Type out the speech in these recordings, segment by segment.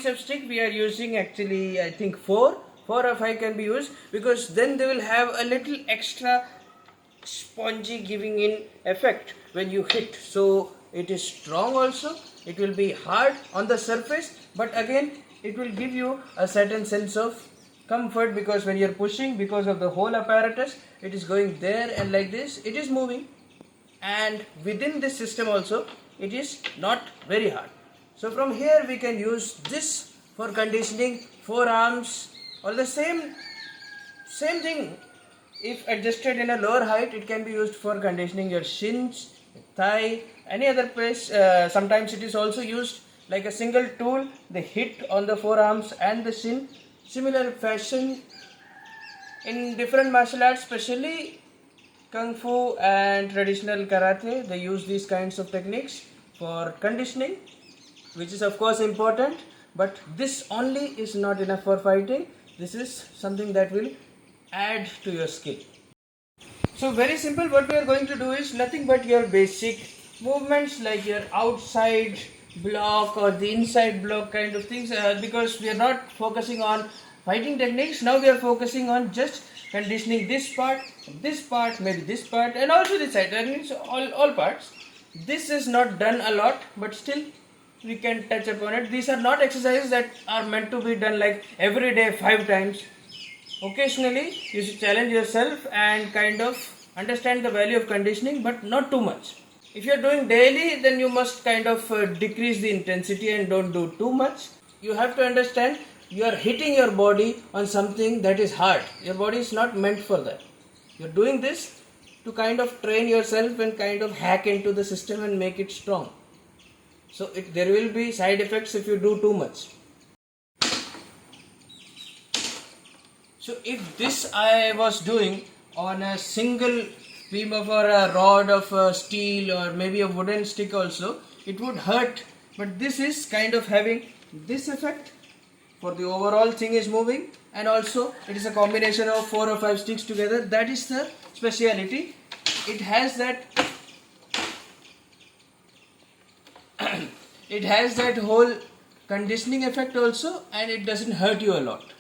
of stick we are using actually, I think 4 or 5 can be used, because then they will have a little extra spongy giving in effect when you hit. So it is strong also, it will be hard on the surface, but again it will give you a certain sense of comfort, because when you're pushing, because of the whole apparatus, it is going there and like this, it is moving, and within this system also it is not very hard. So from here we can use this for conditioning forearms, or the same thing. If adjusted in a lower height, it can be used for conditioning your shins, thigh, any other place. Sometimes it is also used like a single tool, the hit on the forearms and the shin. Similar fashion in different martial arts, especially Kung Fu and traditional karate, they use these kinds of techniques for conditioning, which is of course important, but this only is not enough for fighting. This is something that will add to your skill. So very simple, what we are going to do is nothing but your basic movements, like your outside block or the inside block kind of things, because we are not focusing on fighting techniques. Now we are focusing on just conditioning this part, maybe this part, and also this side. That means all parts. This is not done a lot, but still we can touch upon it. These are not exercises that are meant to be done like every day 5 times. Occasionally you should challenge yourself and kind of understand the value of conditioning, but not too much. If you are doing daily, then you must kind of decrease the intensity and don't do too much. You have to understand you are hitting your body on something that is hard. Your body is not meant for that. You are doing this to kind of train yourself and kind of hack into the system and make it strong. So there will be side effects if you do too much. So if this I was doing on a single beam of or a rod of steel or maybe a wooden stick also, it would hurt. But this is kind of having this effect, for the overall thing is moving, and also it is a combination of 4 or 5 sticks together. That is the speciality. It has that it has that whole conditioning effect also, and it doesn't hurt you a lot.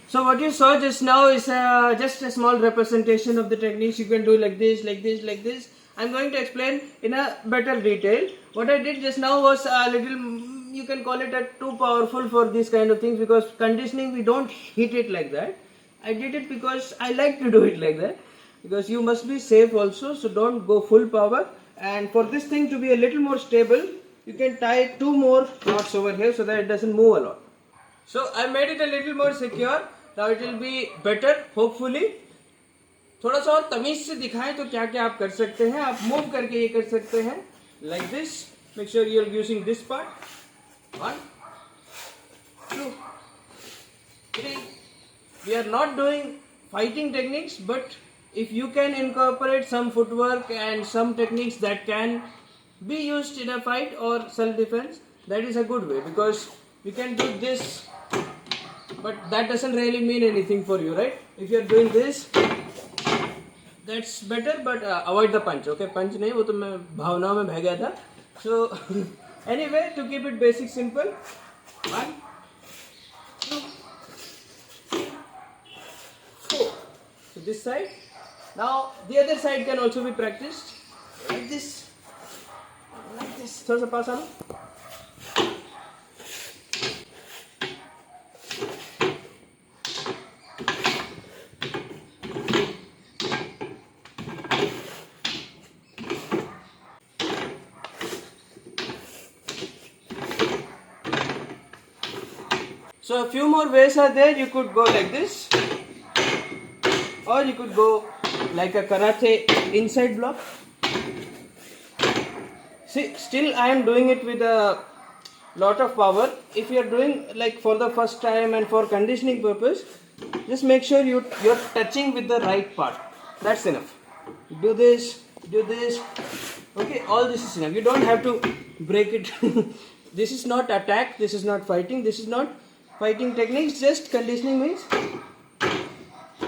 So what you saw just now is just a small representation of the techniques. You can do like this, like this, like this. I'm going to explain in a better detail. What I did just now was a little, you can call it too powerful for these kind of things, because conditioning we don't hit it like that. I did it because I like to do it like that, because you must be safe also, so don't go full power. And for this thing to be a little more stable, you can tie 2 more knots over here so that it doesn't move a lot. So I made it a little more secure. Now it will be better, hopefully. थोड़ा सा और तमीज से दिखाएं तो क्या क्या आप कर सकते हैं. आप मूव करके ये कर सकते हैं like this. Make sure you are using this part. 1, 2, 3. We are not doing fighting techniques, but if you can incorporate some footwork and some techniques that can be used in a fight or self-defense, that is a good way, because you can do this, but that doesn't really mean anything for you, right? If you are doing this, that's better, but avoid the punch. Okay, punch नहीं, वो तो मैं भावनाओं में बह गया था. So anyway, to keep it basic, simple. 1, 2, 3, 4. So this side. Now the other side can also be practiced like this, like this. थोड़ा सा पास आना. So a few more ways are there. You could go like this. or you could go like a karate inside block. See, still I am doing it with a lot of power. If you are doing like for the first time and for conditioning purpose, just make sure you're touching with the right part. That's enough. Do this. Okay, all this is enough. You don't have to break it. This is not attack. This is not fighting. This is not fighting techniques. Just conditioning means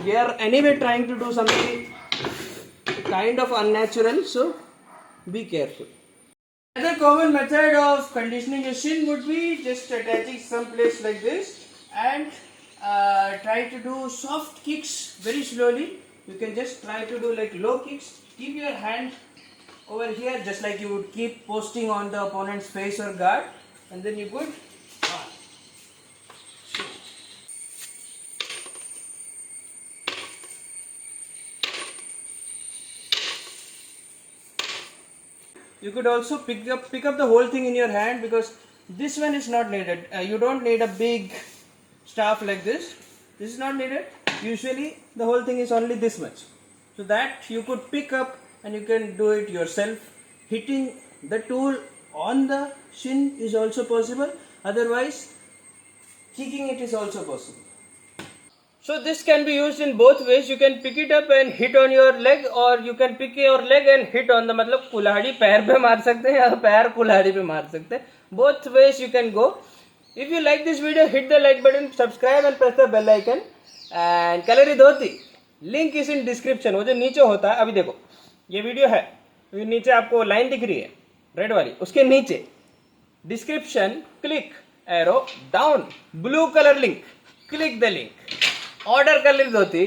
we are anyway trying to do something kind of unnatural. So be careful. Another common method of conditioning your shin would be just attaching some place like this and try to do soft kicks very slowly. You can just try to do like low kicks. Keep your hand over here just like you would keep posting on the opponent's face or guard, and then you could you could also pick up the whole thing in your hand, because this one is not needed. You don't need a big staff like this. This is not needed. Usually the whole thing is only this much, so that you could pick up and you can do it yourself. Hitting the tool on the shin is also possible, otherwise kicking it is also possible. So this can be used in both ways. You can pick it up and hit on your leg, or you can pick your leg and hit on the, मतलब कुल्हाड़ी पैर पे मार सकते हैं या पैर कुल्हाड़ी पे मार सकते हैं. Both ways you can go. If you like this video, hit the like button, subscribe and press the bell icon. And Kalari Dhoti link is in description. वो जो नीचे होता है, अभी देखो ये वीडियो है, ये नीचे आपको लाइन दिख रही है रेड वाली, उसके नीचे description, click arrow down, blue colour link, click the link, order कर ली धोती.